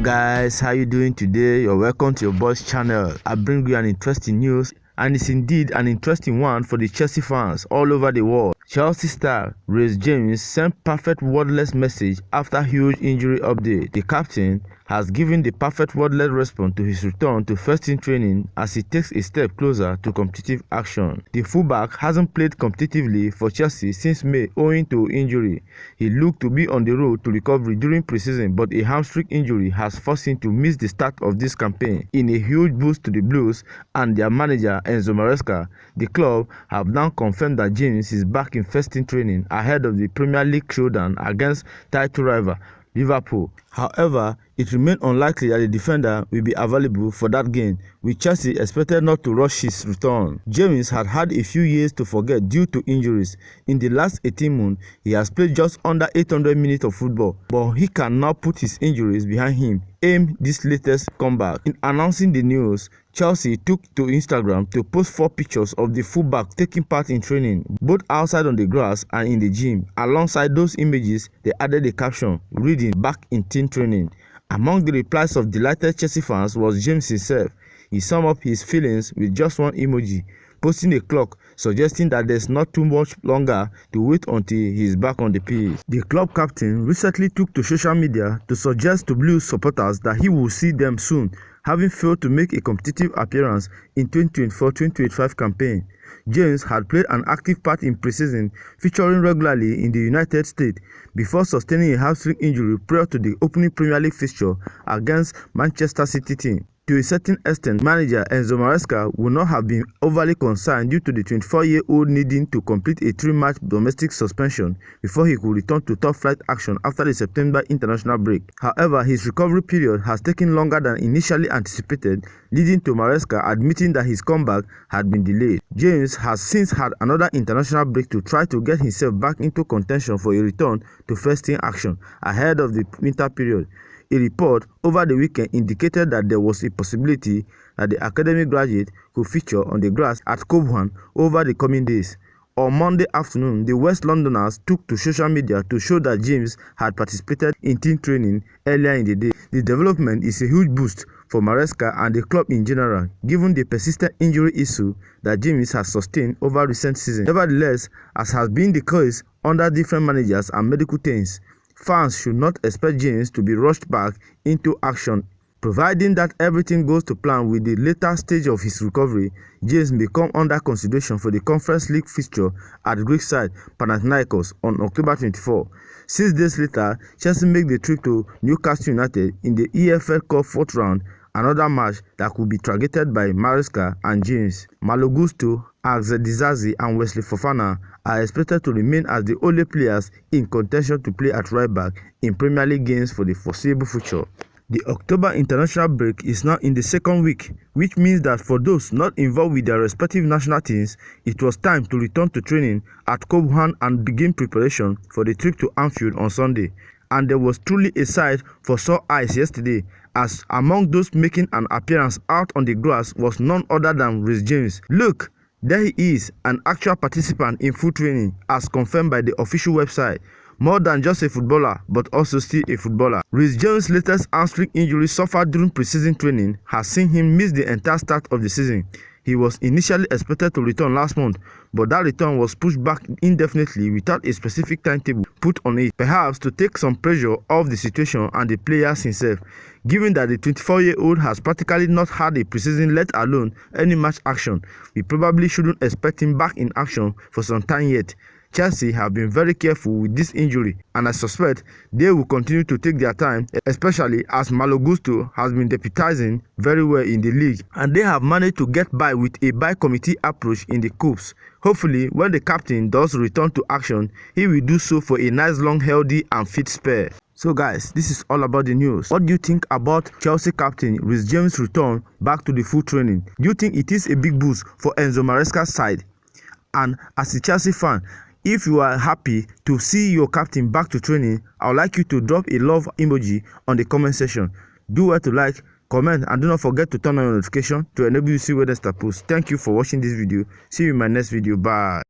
Guys, how you doing today? You're welcome to your boys channel. I bring you an interesting news, and it's indeed an interesting one for the Chelsea fans all over the world. Chelsea star Recee James sent perfect wordless message after huge injury update. The captain has given the perfect wordless response to his return to first-team training as he takes a step closer to competitive action. The fullback hasn't played competitively for Chelsea since May owing to injury. He looked to be on the road to recovery during preseason, but a hamstring injury has forced him to miss the start of this campaign. In a huge boost to the Blues and their manager Enzo Maresca, the club have now confirmed that James is back in first-team training ahead of the Premier League showdown against title rival Liverpool. However, it remains unlikely that the defender will be available for that game, with Chelsea expected not to rush his return. James had a few years to forget due to injuries. In the last 18 months, he has played just under 800 minutes of football, but he can now put his injuries behind him. This latest comeback. In announcing the news, Chelsea took to Instagram to post 4 pictures of the fullback taking part in training, both outside on the grass and in the gym. Alongside those images, they added a caption reading "Back in team training." Among the replies of delighted Chelsea fans was James himself. He summed up his feelings with just one emoji, posting a clock, suggesting that there's not too much longer to wait until he's back on the pitch. The club captain recently took to social media to suggest to Blues supporters that he will see them soon, having failed to make a competitive appearance in 2024-2025 campaign. James had played an active part in preseason, featuring regularly in the United States before sustaining a hamstring injury prior to the opening Premier League fixture against Manchester City team. To a certain extent, manager Enzo Maresca would not have been overly concerned due to the 24-year-old needing to complete a 3-match domestic suspension before he could return to top-flight action after the September international break. However, his recovery period has taken longer than initially anticipated, leading to Maresca admitting that his comeback had been delayed. James has since had another international break to try to get himself back into contention for a return to first-team action ahead of the winter period. A report over the weekend indicated that there was a possibility that the academy graduate could feature on the grass at Cobham over the coming days. On Monday afternoon, the West Londoners took to social media to show that James had participated in team training earlier in the day. The development is a huge boost for Maresca and the club in general, given the persistent injury issue that James has sustained over recent seasons. Nevertheless, as has been the case under different managers and medical teams, fans should not expect James to be rushed back into action. Providing that everything goes to plan with the later stage of his recovery, James may come under consideration for the Conference League fixture at Greek side Panathinaikos on October 24. 6 days later, Chelsea make the trip to Newcastle United in the EFL Cup 4th round, another match that could be targeted by Maresca and James. Malo Gusto, Axel Disasi and Wesley Fofana are expected to remain as the only players in contention to play at right back in Premier League games for the foreseeable future. The October international break is now in the second week, which means that for those not involved with their respective national teams, it was time to return to training at Cobham and begin preparation for the trip to Anfield on Sunday. And there was truly a sight for sore eyes yesterday, as among those making an appearance out on the grass was none other than Recee James. Look, there he is, an actual participant in full training, as confirmed by the official website. More than just a footballer, but also still a footballer. Recee James' latest hamstring injury suffered during preseason training has seen him miss the entire start of the season. He was initially expected to return last month, but that return was pushed back indefinitely without a specific timetable put on it, perhaps to take some pressure off the situation and the players himself. Given that the 24-year-old has practically not had a preseason, let alone any match action, we probably shouldn't expect him back in action for some time yet. Chelsea have been very careful with this injury, and I suspect they will continue to take their time, especially as Malo Gusto has been deputizing very well in the league, and they have managed to get by with a by-committee approach in the cups. Hopefully, when the captain does return to action, he will do so for a nice long, healthy and fit spell. So guys, this is all about the news. What do you think about Chelsea captain Recee James' return back to the full training? Do you think it is a big boost for Enzo Maresca's side? And as a Chelsea fan, if you are happy to see your captain back to training, I would like you to drop a love emoji on the comment section. Do well to like, comment, and do not forget to turn on your notification to enable you to see when I post. Thank you for watching this video. See you in my next video. Bye.